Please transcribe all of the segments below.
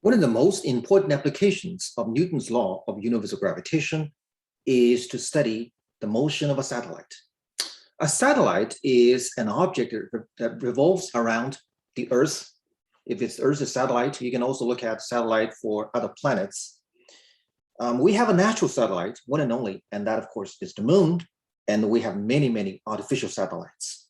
One of the most important applications of Newton's law of universal gravitation is to study the motion of a satellite. A satellite is an object that revolves around the Earth. If it's Earth's satellite, you can also look at satellite for other planets. We have a natural satellite, one and only, and that, of course, is the moon. And we have many, many artificial satellites.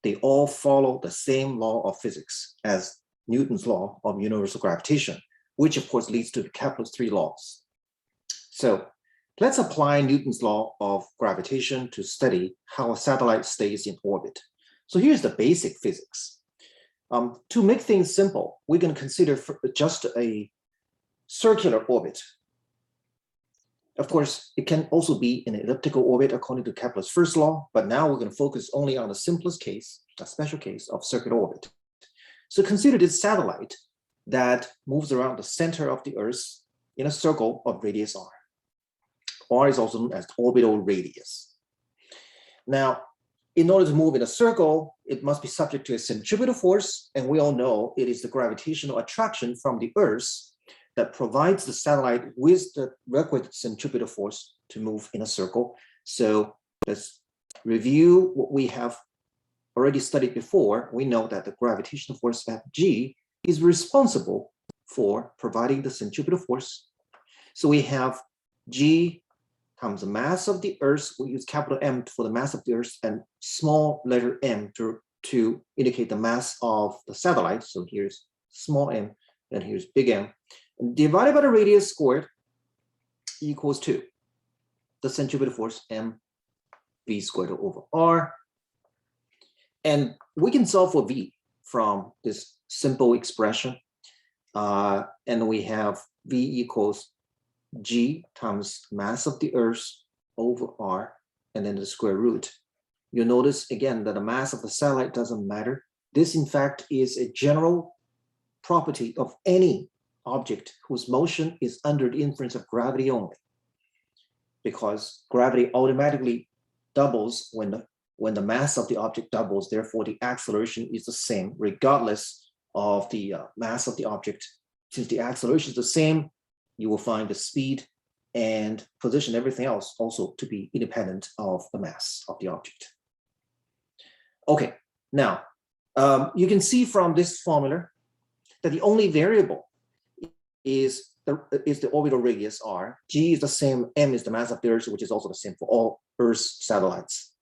They all follow the same law of physics as Newton's law of universal gravitation, which, of course, leads to the Kepler's three laws. So let's apply Newton's law of gravitation to study how a satellite stays in orbit. So here's the basic physics. To make things simple, we're going to consider just a circular orbit. Of course, it can also be an elliptical orbit according to Kepler's first law, but now we're going to focus only on the simplest case, a special case of circular orbit. So consider this satellite that moves around the center of the Earth in a circle of radius r. R is also known as the orbital radius. Now, in order to move in a circle, it must be subject to a centripetal force, and we all know it is the gravitational attraction from the Earth that provides the satellite with the requisite centripetal force to move in a circle. So let's review what we have already studied before. We know that the gravitational force at G is responsible for providing the centripetal force. So we have G times the mass of the Earth. We use capital M for the mass of the Earth and small letter m to indicate the mass of the satellite. So here's small m, and here's big M. Divided by the radius squared equals to the centripetal force mv squared over r. And we can solve for v from this simple expression. And we have v equals g times mass of the Earth over r, and then the square root. You'll notice again that the mass of the satellite doesn't matter. This, in fact, is a general property of any object whose motion is under the influence of gravity only, because gravity automatically doubles when the mass of the object doubles. Therefore, the acceleration is the same regardless of the mass of the object. Since the acceleration is the same, you will find the speed and position, everything else, also to be independent of the mass of the object. Okay, now you can see from this formula that the only variable is the orbital radius r. G is the same, m is the mass of the Earth, which is also the same for all Earth satellites.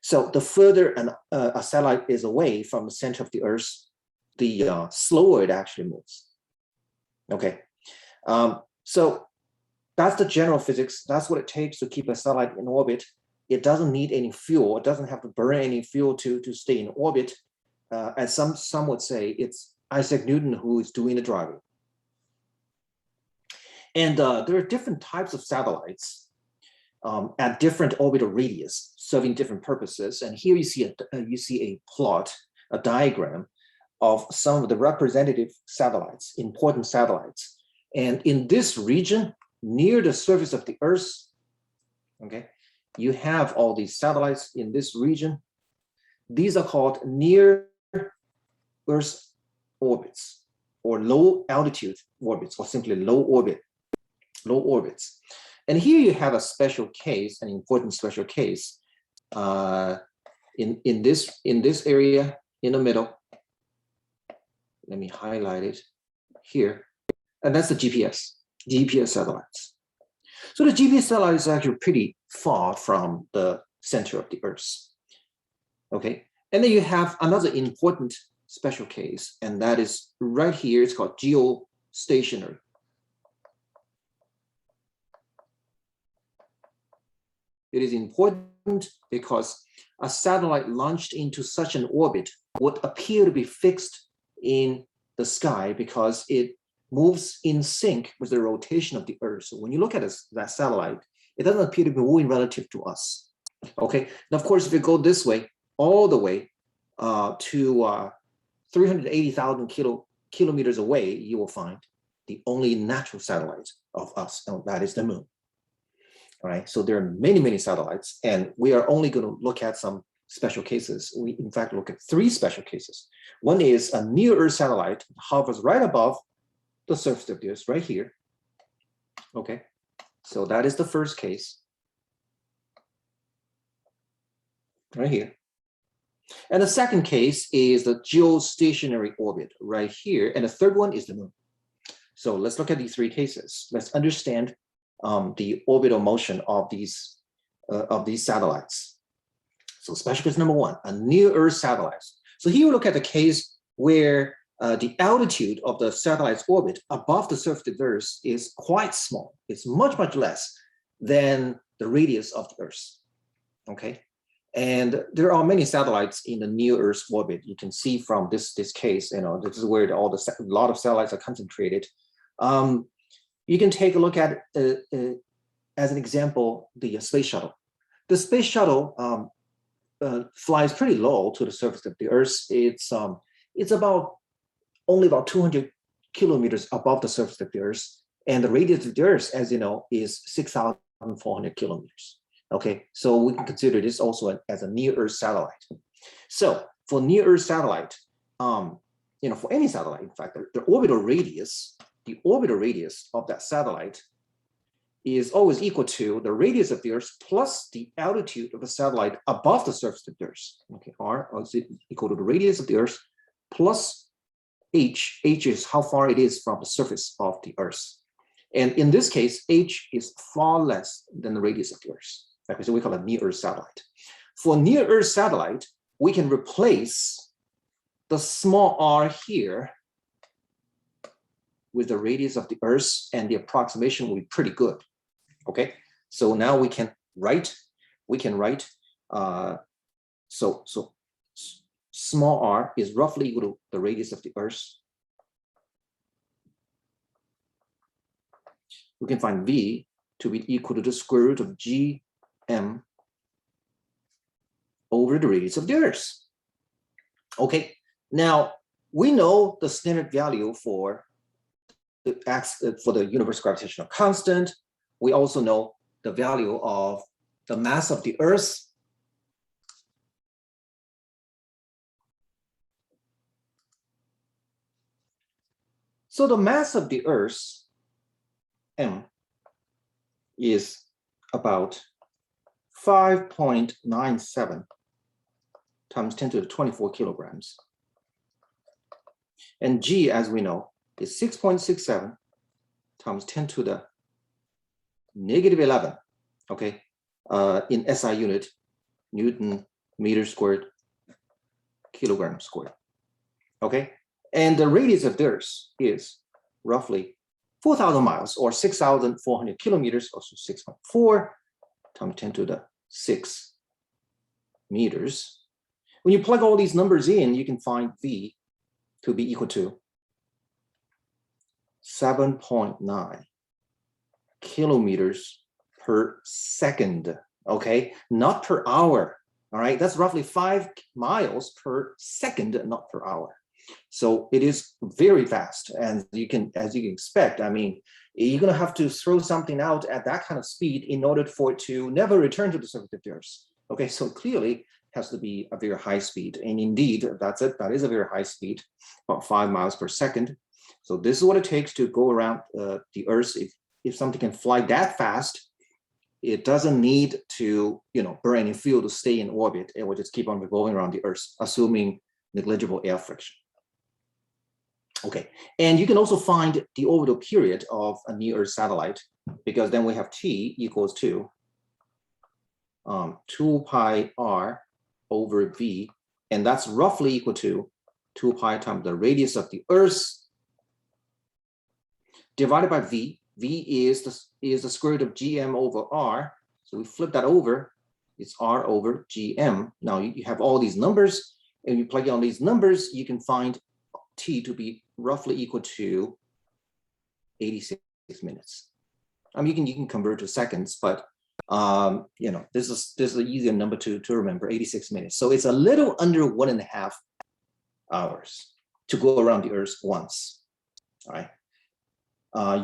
So the further a satellite is away from the center of the Earth, the slower it actually moves. Okay, so that's the general physics. That's what it takes to keep a satellite in orbit. It doesn't need any fuel. It doesn't have to burn any fuel to stay in orbit. As some would say, it's Isaac Newton who is doing the driving. And there are different types of satellites at different orbital radius, serving different purposes. And here you see a plot, a diagram of some of the representative satellites, important satellites. And in this region, near the surface of the Earth, okay, you have all these satellites in this region. These are called near Earth orbits, or low altitude orbits, or simply low orbits. And here you have a special case, an important special case in this area in the middle. Let me highlight it here. And that's the GPS satellites. So the GPS satellite is actually pretty far from the center of the Earth. Okay, and then you have another important special case, and that is right here. It's called geostationary. It is important because a satellite launched into such an orbit would appear to be fixed in the sky because it moves in sync with the rotation of the Earth. So when you look at that satellite, it doesn't appear to be moving relative to us. Okay, and of course, if you go this way, all the way to 380,000 kilometers away, you will find the only natural satellite of us, and that is the moon. All right, so there are many, many satellites, and we are only going to look at some special cases. We, in fact, look at three special cases. One is a near-Earth satellite, hovers right above the surface of the Earth right here. Okay, so that is the first case right here. And the second case is the geostationary orbit right here. And the third one is the moon. So let's look at these three cases. Let's understand the orbital motion of these satellites. So special case number one, a near-Earth satellite. So here we look at the case where the altitude of the satellite's orbit above the surface of the Earth is quite small. It's much, much less than the radius of the Earth. Okay. And there are many satellites in the near-Earth orbit. You can see from this case, this is where a lot of satellites are concentrated. You can take a look at, as an example, the space shuttle. The space shuttle flies pretty low to the surface of the Earth. It's only about 200 kilometers above the surface of the Earth, and the radius of the Earth, as you know, is 6,400 kilometers. Okay, so we can consider this also as a near-Earth satellite. So for near-Earth satellite, for any satellite, in fact, the orbital radius of that satellite is always equal to the radius of the Earth plus the altitude of the satellite above the surface of the Earth. Okay, R is equal to the radius of the Earth plus H. H is how far it is from the surface of the Earth. And in this case, H is far less than the radius of the Earth. Okay, so we call it a near-Earth satellite. For near-Earth satellite, we can replace the small r here with the radius of the Earth, and the approximation will be pretty good. Okay, so now we can write, so small r is roughly equal to the radius of the Earth. We can find V to be equal to the square root of Gm over the radius of the Earth. Okay, now we know the standard value for the universal gravitational constant. We also know the value of the mass of the Earth. So the mass of the Earth, M, is about 5.97 times 10 to the 24 kilograms. And G, as we know, is 6.67 times 10 to the negative 11, okay, in SI unit, Newton meter squared, kilogram squared, okay? And the radius of the Earth is roughly 4,000 miles, or 6,400 kilometers, also 6.4 times 10 to the 6 meters. When you plug all these numbers in, you can find V to be equal to 7.9 kilometers per second, okay? Not per hour, all right? That's roughly 5 miles per second, not per hour. So it is very fast, and as you can expect, I mean, you're gonna have to throw something out at that kind of speed in order for it to never return to the surface of the Earth. Okay, so clearly has to be a very high speed, and indeed, that's it. That is a very high speed, about 5 miles per second. So this is what it takes to go around the Earth. If something can fly that fast, it doesn't need to, burn any fuel to stay in orbit. It will just keep on revolving around the Earth, assuming negligible air friction. Okay, and you can also find the orbital period of a near-Earth satellite, because then we have T equals to 2 pi r over V, and that's roughly equal to 2 pi times the radius of the Earth divided by V. V is the square root of Gm over R. So we flip that over, it's R over Gm. Now you have all these numbers, and you plug in all these numbers, you can find T to be roughly equal to 86 minutes. I mean, you can convert to seconds, but this is an easier number to remember, 86 minutes. So it's a little under 1.5 hours to go around the Earth once. All right.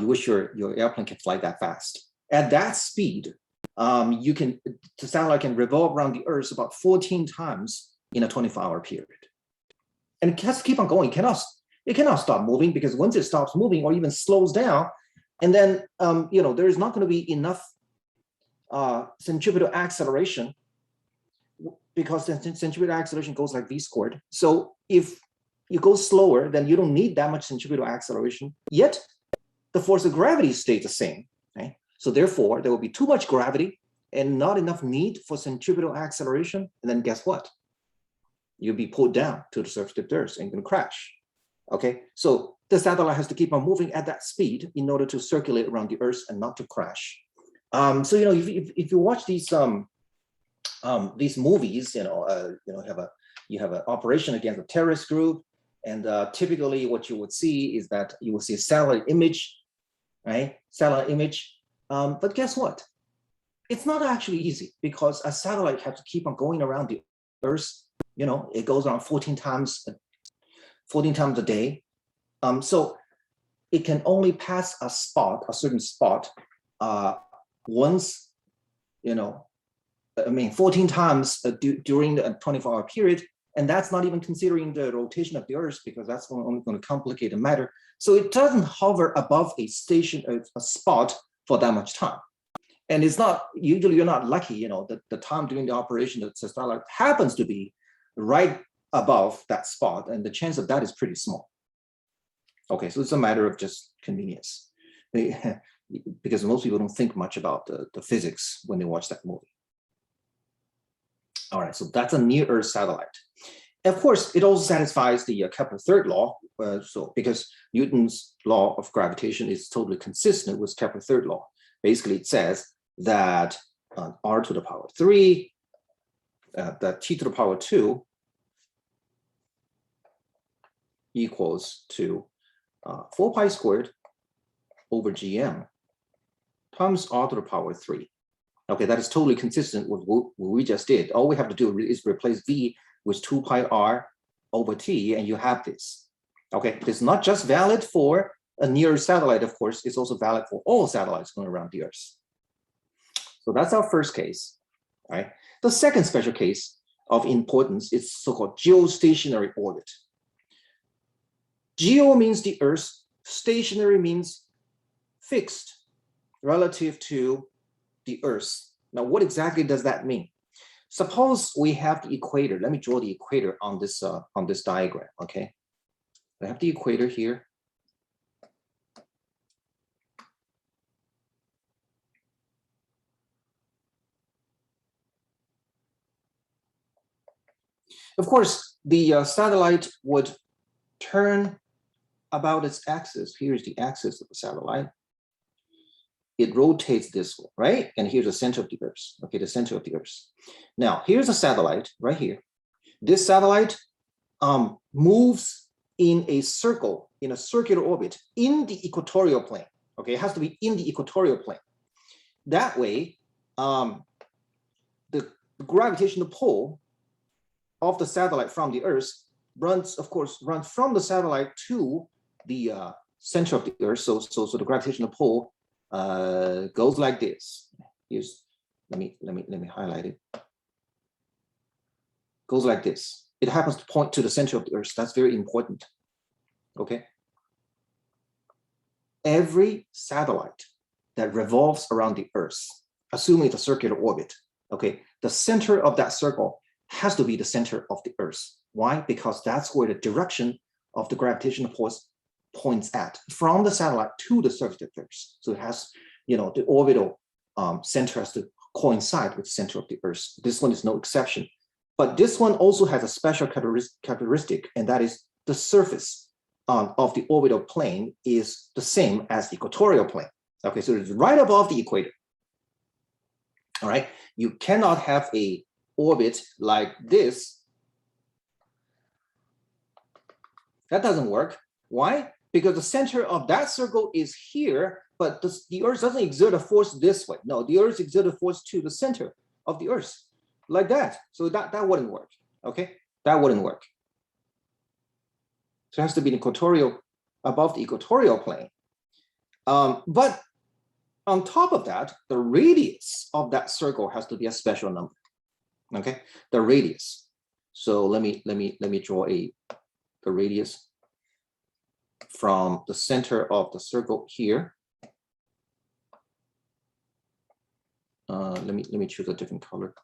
You wish your airplane can fly that fast. At that speed, the satellite can revolve around the Earth about 14 times in a 24-hour period. And it has to keep on going. it cannot stop moving, because once it stops moving or even slows down, and then there is not going to be enough centripetal acceleration, because the centripetal acceleration goes like v squared. So if you go slower, then you don't need that much centripetal acceleration, yet the force of gravity stays the same. Okay? So therefore, there will be too much gravity and not enough need for centripetal acceleration. And then guess what? You'll be pulled down to the surface of the Earth and going to crash. Okay, so the satellite has to keep on moving at that speed in order to circulate around the Earth and not to crash. So if you watch these movies, you have an operation against a terrorist group, and typically what you would see is that you will see a satellite image, right? Satellite image. But guess what? It's not actually easy, because a satellite has to keep on going around the Earth. It goes around 14 times a day. So it can only pass a certain spot, once, 14 times during the 24-hour period. And that's not even considering the rotation of the Earth, because that's only going to complicate the matter. So it doesn't hover above a spot for that much time. And it's not, usually you're not lucky, the time during the operation that the satellite happens to be right above that spot, and the chance of that is pretty small. Okay, so it's a matter of just convenience, because most people don't think much about the physics when they watch that movie. All right, so that's a near-Earth satellite. Of course, it also satisfies the Kepler third law, because Newton's law of gravitation is totally consistent with Kepler third law. Basically, it says that r to the power 3, that t to the power 2 equals to 4 pi squared over gm times r to the power 3. Okay, that is totally consistent with what we just did. All we have to do is replace v with 2 pi r over t, and you have this. Okay, it's not just valid for a near satellite, of course, it's also valid for all satellites going around the Earth. So that's our first case, right? The second special case of importance is so-called geostationary orbit. Geo means the Earth, stationary means fixed relative to the Earth. Now, what exactly does that mean? Suppose we have the equator. Let me draw the equator on this diagram, okay? I have the equator here. Of course, the satellite would turn about its axis. Here's the axis of the satellite. It rotates this way, right? And here's the center of the Earth. Okay, the center of the Earth. Now, here's a satellite right here. This satellite moves in a circle, in a circular orbit, in the equatorial plane. Okay, it has to be in the equatorial plane. That way, the gravitational pull of the satellite from the Earth runs from the satellite to the center of the Earth. So the gravitational pull goes like this. Here's, let me highlight it. Goes like this. It happens to point to the center of the Earth. That's very important. Okay. Every satellite that revolves around the Earth, assuming it's a circular orbit, okay, the center of that circle has to be the center of the Earth. Why? Because that's where the direction of the gravitational force points at, from the satellite to the surface of the Earth. So it has, the orbital center has to coincide with the center of the Earth. This one is no exception. But this one also has a special characteristic, and that is the surface of the orbital plane is the same as the equatorial plane. Okay, so it's right above the equator. All right, you cannot have a orbit like this. That doesn't work. Why? Because the center of that circle is here, but the Earth doesn't exert a force this way. No, the Earth exerts a force to the center of the Earth, like that. So that wouldn't work. Okay, that wouldn't work. So it has to be equatorial, above the equatorial plane. But on top of that, the radius of that circle has to be a special number. Okay, the radius. So let me draw the radius. from the center of the circle here. Let me choose a different color.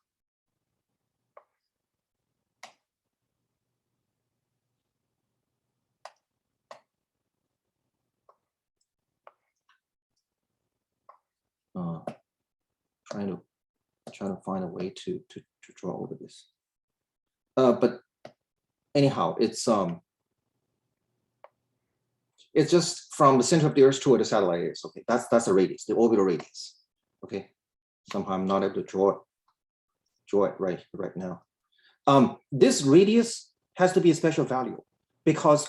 Trying to find a way to draw over this. But anyhow, it's just from the center of the Earth toward the satellite is. Okay, that's the radius, the orbital radius. Okay, somehow I'm not able to draw it right now. This radius has to be a special value because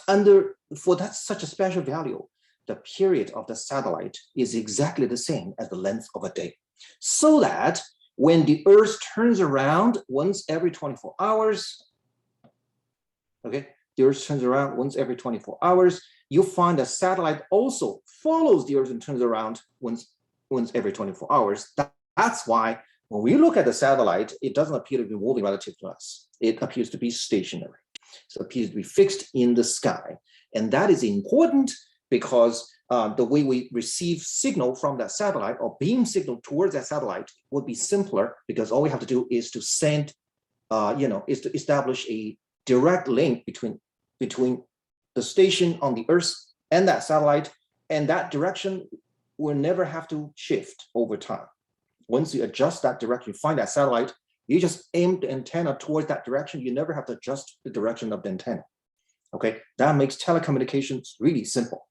for such a special value, the period of the satellite is exactly the same as the length of a day. So that when the Earth turns around once every 24 hours, okay, the Earth turns around once every 24 hours, you find the satellite also follows the Earth and turns around once every 24 hours. That's why when we look at the satellite, it doesn't appear to be moving relative to us. It appears to be stationary. So it appears to be fixed in the sky. And that is important because the way we receive signal from that satellite or beam signal towards that satellite would be simpler because all we have to do is to send, is to establish a direct link between the station on the Earth and that satellite, and that direction will never have to shift over time. Once you adjust that direction, you find that satellite, you just aim the antenna towards that direction. You never have to adjust the direction of the antenna. Okay, that makes telecommunications really simple.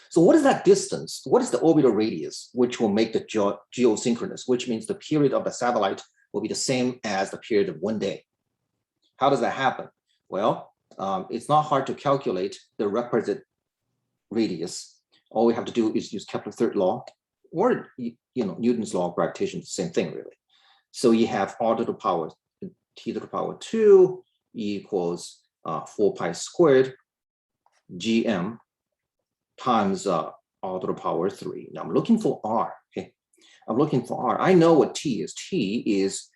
So what is that distance? What is the orbital radius, which will make the geosynchronous, which means the period of the satellite will be the same as the period of one day? How does that happen? Well, it's not hard to calculate the requisite radius. All we have to do is use Kepler's third law, or Newton's law of gravitation, the same thing really. So you have r to the power t to the power 2 equals 4 pi squared gm times r to the power 3. Now I'm looking for r. Okay, I'm looking for r. I know what t is. T is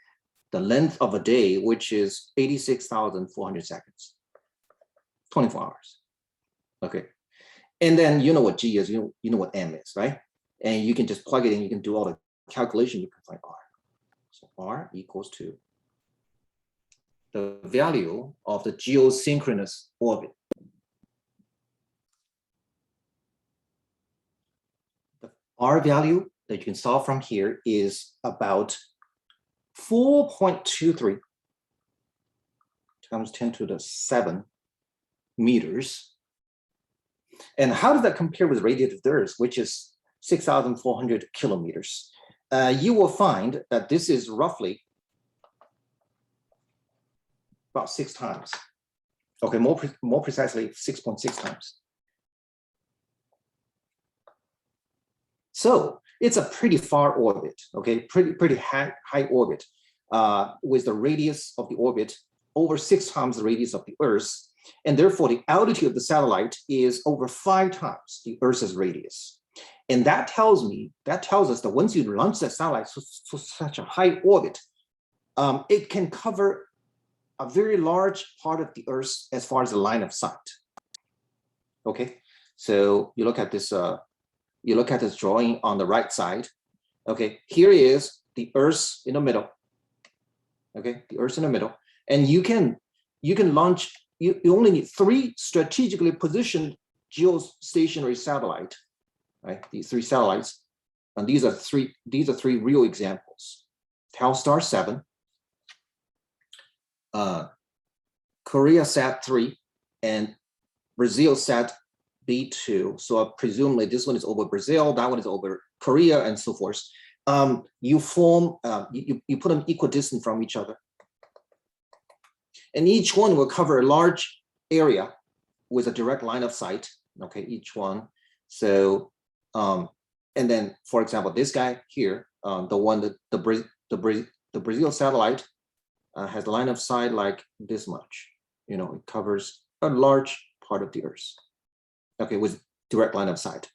the length of a day, which is 86,400 seconds, 24 hours. Okay, and then you know what g is. You know what m is, right? And you can just plug it in. You can do all the calculation. You can find r. So r equals to the value of the geosynchronous orbit. The r value that you can solve from here is about 4.23 times 10 to the 7 meters. And how does that compare with the radius of the Earth, which is 6,400 kilometers? You will find that this is roughly about 6 times. Okay, more precisely, 6.6 times. So it's a pretty far orbit, okay, pretty high orbit with the radius of the orbit over 6 times the radius of the Earth. And therefore, the altitude of the satellite is over 5 times the Earth's radius. And that tells us that once you launch that satellite to such a high orbit, it can cover a very large part of the Earth as far as the line of sight. Okay, so you look at this. You look at this drawing on the right side. Okay, here is the Earth in the middle. Okay, the Earth in the middle, and you can launch. You only need 3 strategically positioned geostationary satellites. Right, these 3 satellites, and these are 3 real examples: Telstar 7, Korea Sat 3, and Brazil Sat B2. So presumably this one is over Brazil, that one is over Korea, and so forth. You put them equidistant from each other, and each one will cover a large area with a direct line of sight. Okay, each one. So and then, for example, this guy here, the one that the Brazil satellite has a line of sight like this much. You know, it covers a large part of the Earth. Okay, with direct line of sight.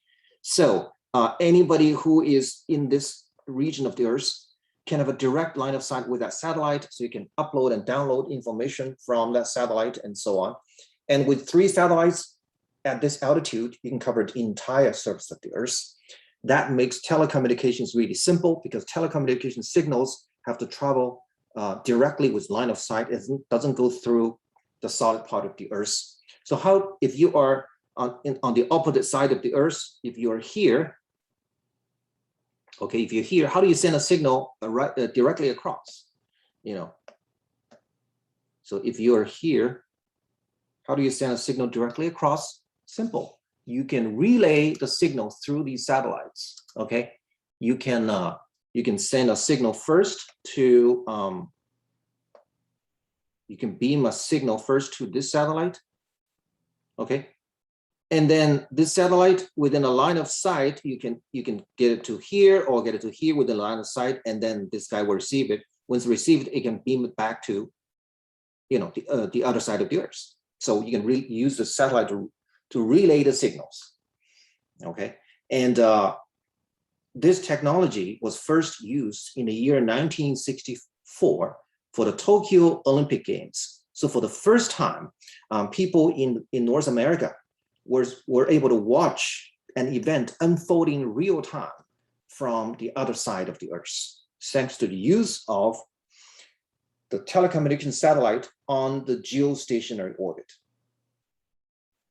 So anybody who is in this region of the Earth can have a direct line of sight with that satellite, so you can upload and download information from that satellite and so on. And with 3 satellites, at this altitude, you can cover the entire surface of the Earth. That makes telecommunications really simple because telecommunication signals have to travel directly with line of sight. It doesn't go through the solid part of the Earth. So how, if you are on the opposite side of the Earth, if you are here, okay, if you're here, how do you send a signal directly across? You know, so if you are here, how do you send a signal directly across? Simple. You can relay the signal through these satellites. Okay, you can send a signal first to you can beam a signal first to this satellite. Okay, and then this satellite within a line of sight, you can get it to here or get it to here within a line of sight, and then this guy will receive it. Once received, it can beam it back to, you know, the other side of the Earth. So you can use the satellite to relay the signals. Okay, and this technology was first used in the year 1964 for the Tokyo Olympic Games. So for the first time, people in North America were able to watch an event unfolding in real time from the other side of the Earth, thanks to the use of the telecommunication satellite on the geostationary orbit.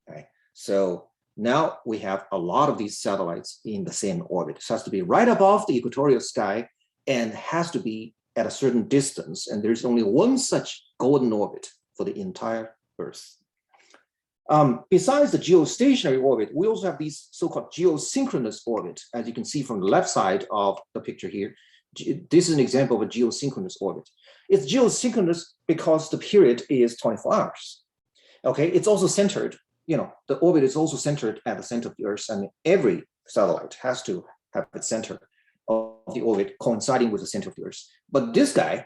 Okay, so now we have a lot of these satellites in the same orbit. It has to be right above the equatorial sky and has to be at a certain distance. And there's only one such golden orbit for the entire Earth. Besides the geostationary orbit, we also have these so-called geosynchronous orbits, as you can see from the left side of the picture here. This is an example of a geosynchronous orbit. It's geosynchronous because the period is 24 hours. Okay, it's also centered, you know, the orbit is also centered at the center of the Earth, and every satellite has to have its center of the orbit coinciding with the center of the Earth. But this guy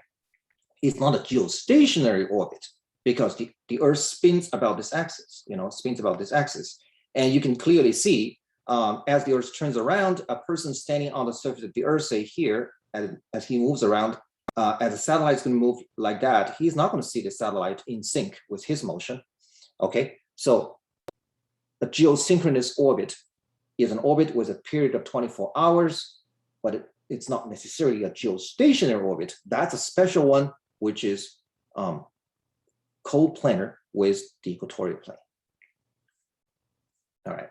is not a geostationary orbit because the Earth spins about this axis, you know, spins about this axis. And you can clearly see as the Earth turns around, a person standing on the surface of the Earth, say here, as he moves around, as the satellite is going to move like that, he's not going to see the satellite in sync with his motion. Okay, so a geosynchronous orbit is an orbit with a period of 24 hours, but it's not necessarily a geostationary orbit. That's a special one, which is coplanar with the equatorial plane. All right,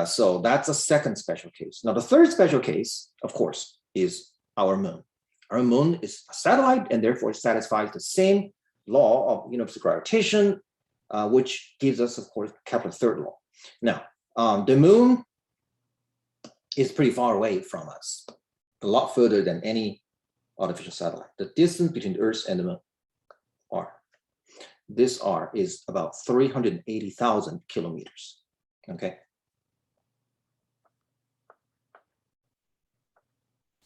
so that's a second special case. Now, the third special case, of course, is our moon. Our moon is a satellite, and therefore it satisfies the same law of universal gravitation, which gives us, of course, Kepler's third law. Now, the moon is pretty far away from us, a lot further than any artificial satellite. The distance between the Earth and the moon, R. This R is about 380,000 kilometers, okay?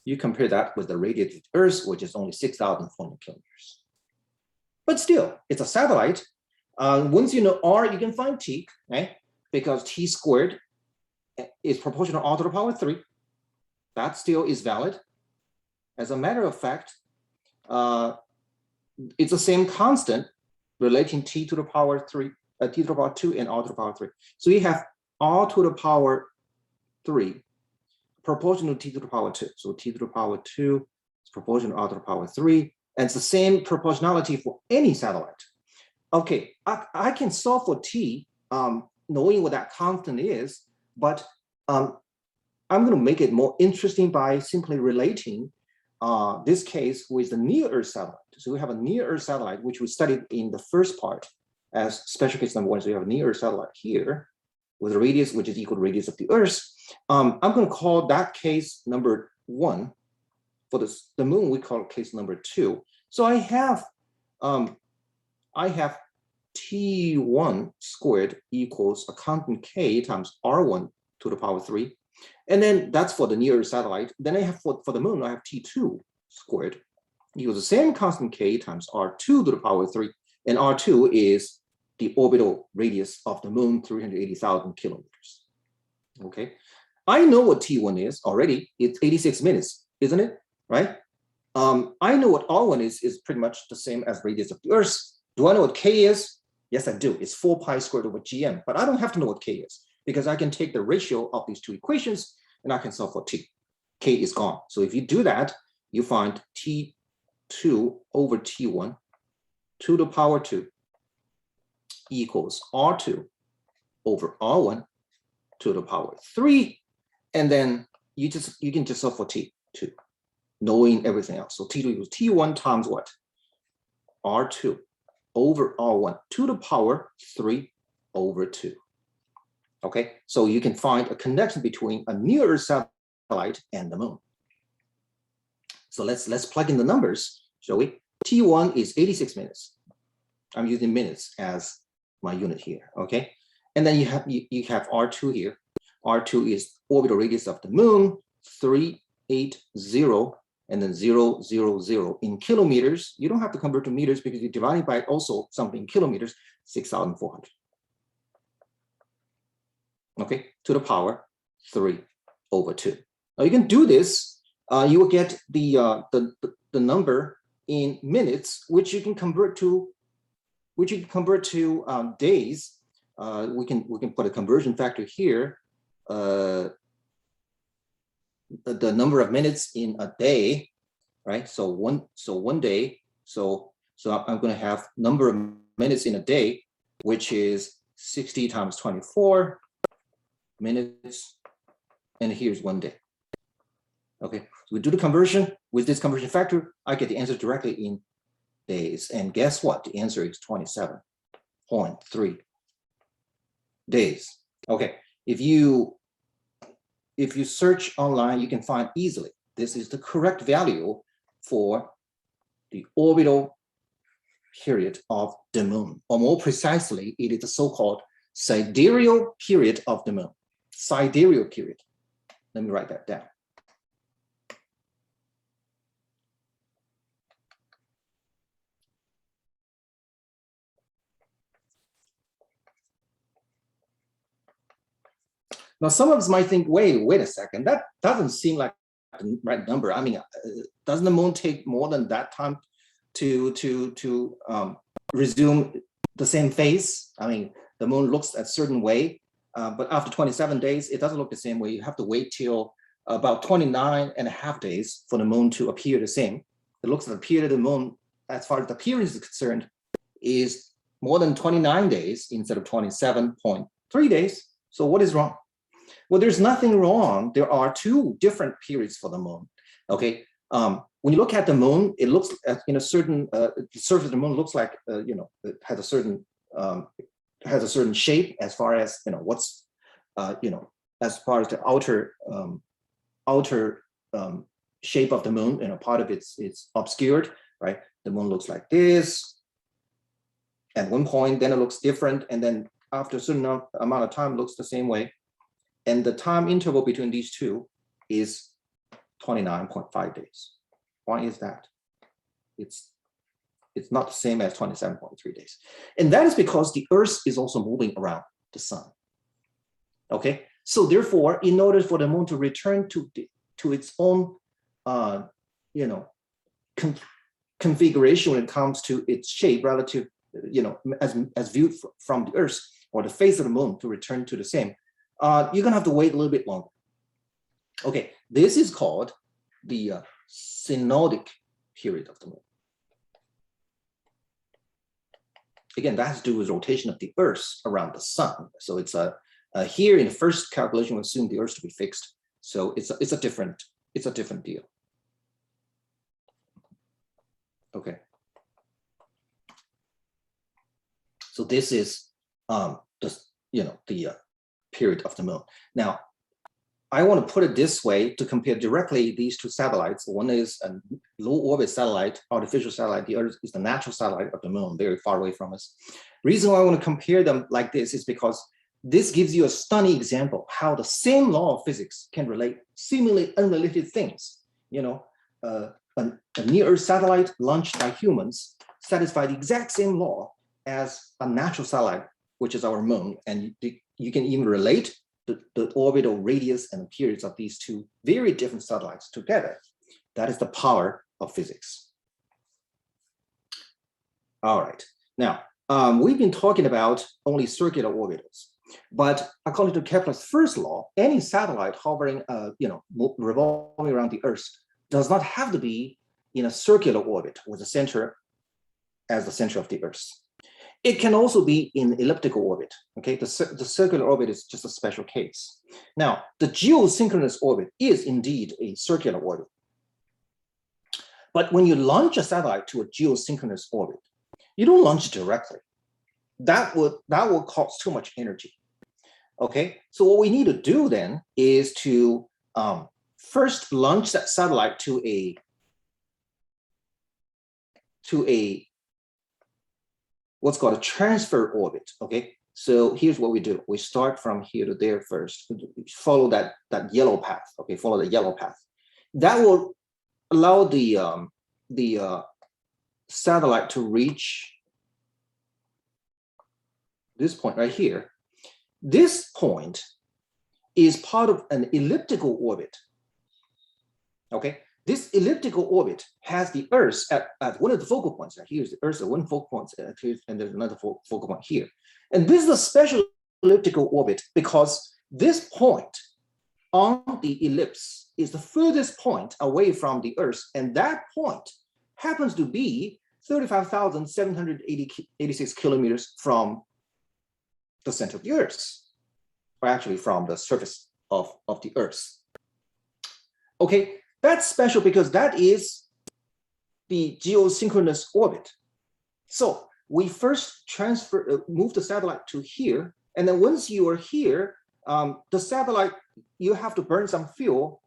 You compare that with the radius of the Earth, which is only 6,400 kilometers. But still, it's a satellite. Once you know R, you can find T, right? Because T squared is proportional to R to the power 3. That still is valid. As a matter of fact, it's the same constant relating T to the power 3, T to the power 2 and R to the power 3. So you have R to the power 3 proportional to T to the power 2. So T to the power 2 is proportional to R to the power 3. And it's the same proportionality for any satellite. Okay, I can solve for T knowing what that constant is, but I'm going to make it more interesting by simply relating this case with the near-Earth satellite. So we have a near-Earth satellite, which we studied in the first part as special case number 1. So we have a near-Earth satellite here with a radius which is equal to the radius of the Earth. I'm going to call that case number 1. For the moon, we call it case number 2. So I have T1 squared equals a constant K times R1 to the power 3. And then that's for the near satellite. Then I have for the moon, I have T2 squared equals the same constant K times R2 to the power 3. And R2 is the orbital radius of the moon, 380,000 kilometers. Okay. I know what T1 is already. It's 86 minutes, isn't it? Right? I know what R1 is pretty much the same as radius of the Earth. Do I know what K is? Yes, I do. It's 4 pi squared over gm, but I don't have to know what k is because I can take the ratio of these two equations and I can solve for t. K is gone. So if you do that, you find T2 over T1 to the power 2 equals R2 over R1 to the power 3. And then you can just solve for T2, knowing everything else. So T2 equals T1 times what? R2 over R1 to the power 3 over 2. Okay, so you can find a connection between a near Earth satellite and the moon. So let's plug in the numbers, shall we? T1 is 86 minutes. I'm using minutes as my unit here, okay? And then you have R2 here. R2 is orbital radius of the moon, 380, and then 000 in kilometers. You don't have to convert to meters because you're dividing by also something in kilometers, 6,400. Okay, to the power 3 over 2. Now you can do this. You will get the number in minutes, which you can convert to days. We can put a conversion factor here. The number of minutes in a day, right? So one day. So I'm going to have number of minutes in a day, which is 60 times 24 minutes, and here's 1 day. Okay, so we do the conversion with this conversion factor. I get the answer directly in days, and guess what? The answer is 27.3 days. Okay, if you search online, you can find easily this is the correct value for the orbital period of the moon, or more precisely, it is the so-called sidereal period of the moon. Sidereal period. Let me write that down. Now, some of us might think, wait a second, that doesn't seem like the right number. I mean, doesn't the moon take more than that time to resume the same phase? I mean, the moon looks a certain way, but after 27 days, it doesn't look the same way. You have to wait till about 29.5 days for the moon to appear the same. It looks like the period of the moon, as far as the appearance is concerned, is more than 29 days instead of 27.3 days. So what is wrong? Well, there's nothing wrong. There are two different periods for the moon. Okay, when you look at the moon, it looks in a certain the surface of the moon looks like it has a certain shape as far as what's as far as the outer shape of the moon. Part of it's obscured, right? The moon looks like this at one point, then it looks different, and then after a certain amount of time, it looks the same way. And the time interval between these two is 29.5 days. Why is that? It's not the same as 27.3 days. And that is because the Earth is also moving around the sun. Okay, so therefore, in order for the moon to return to its own configuration when it comes to its shape relative, as viewed from the Earth, or the face of the moon to return to the same, you're gonna have to wait a little bit longer. Okay, this is called the synodic period of the moon. Again, that has to do with rotation of the Earth around the sun. So it's here in the first calculation, we assume the Earth to be fixed. So it's a different deal. Okay. So this is the period of the moon. Now, I want to put it this way to compare directly these two satellites. One is a low orbit satellite, artificial satellite. The other is the natural satellite of the moon, very far away from us. Reason why I want to compare them like this is because this gives you a stunning example how the same law of physics can relate seemingly unrelated things. A near-Earth satellite launched by humans satisfy the exact same law as a natural satellite, which is our moon, and you can even relate the orbital radius and periods of these two very different satellites together. That is the power of physics. All right. Now, we've been talking about only circular orbitals. But according to Kepler's first law, any satellite hovering, revolving around the Earth does not have to be in a circular orbit with the center as the center of the Earth. It can also be in elliptical orbit. Okay, the circular orbit is just a special case. Now, the geosynchronous orbit is indeed a circular orbit. But when you launch a satellite to a geosynchronous orbit, you don't launch it directly. That will cost too much energy. Okay, so what we need to do then is to first launch that satellite to a what's called a transfer orbit. Okay, so here's what we do: we start from here to there first. Follow that yellow path. Okay, follow the yellow path. That will allow the satellite to reach this point right here. This point is part of an elliptical orbit. Okay, this elliptical orbit has the Earth at one of the focal points. Here's the Earth at one focal point, and there's another focal point here. And this is a special elliptical orbit because this point on the ellipse is the furthest point away from the Earth, and that point happens to be 35,786 kilometers from the center of the Earth, or actually from the surface of the Earth. Okay, that's special because that is the geosynchronous orbit. So we first move the satellite to here, and then once you are here, the satellite, you have to burn some fuel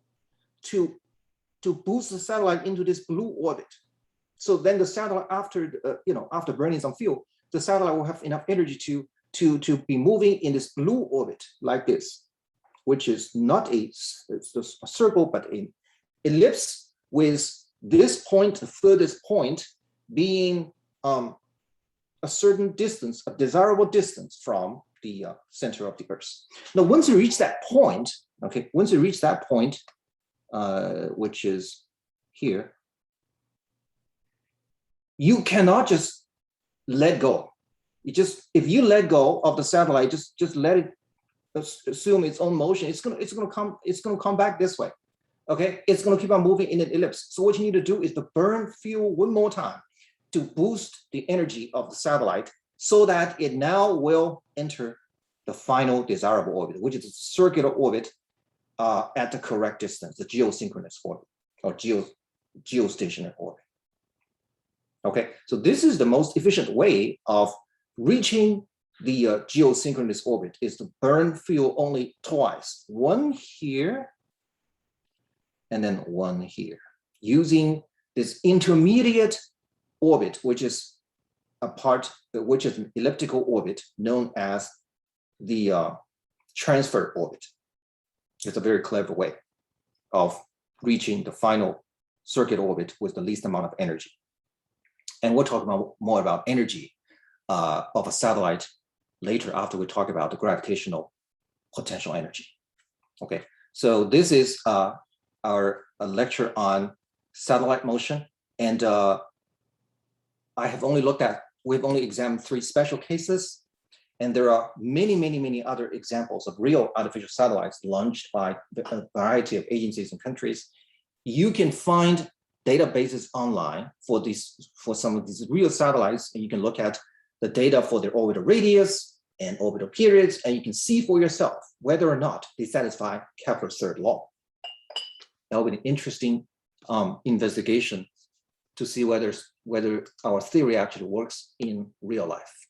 to boost the satellite into this blue orbit. So then the satellite, after burning some fuel, the satellite will have enough energy to be moving in this blue orbit like this, which is not a circle, but an ellipse with this point, the furthest point, being a certain distance, a desirable distance from the center of the Earth. Now, once you reach that point, okay, once you reach that point, which is here, you cannot just let go. If you let go of the satellite, just let it assume its own motion. It's gonna come back this way. Okay, it's gonna keep on moving in an ellipse. So what you need to do is to burn fuel one more time to boost the energy of the satellite so that it now will enter the final desirable orbit, which is a circular orbit at the correct distance, the geosynchronous orbit or geostationary orbit. Okay, so this is the most efficient way of reaching the geosynchronous orbit, is to burn fuel only twice, one here and then one here, using this intermediate orbit, which is an elliptical orbit known as the transfer orbit. It's a very clever way of reaching the final circuit orbit with the least amount of energy. And we'll talk more about energy of a satellite later after we talk about the gravitational potential energy. Okay, so this is our lecture on satellite motion, and we've only examined 3 special cases, and there are many other examples of real artificial satellites launched by a variety of agencies and countries. You can find databases online for some of these real satellites, and you can look at the data for their orbital radius and orbital periods, and you can see for yourself whether or not they satisfy Kepler's third law. That will be an interesting investigation to see whether our theory actually works in real life.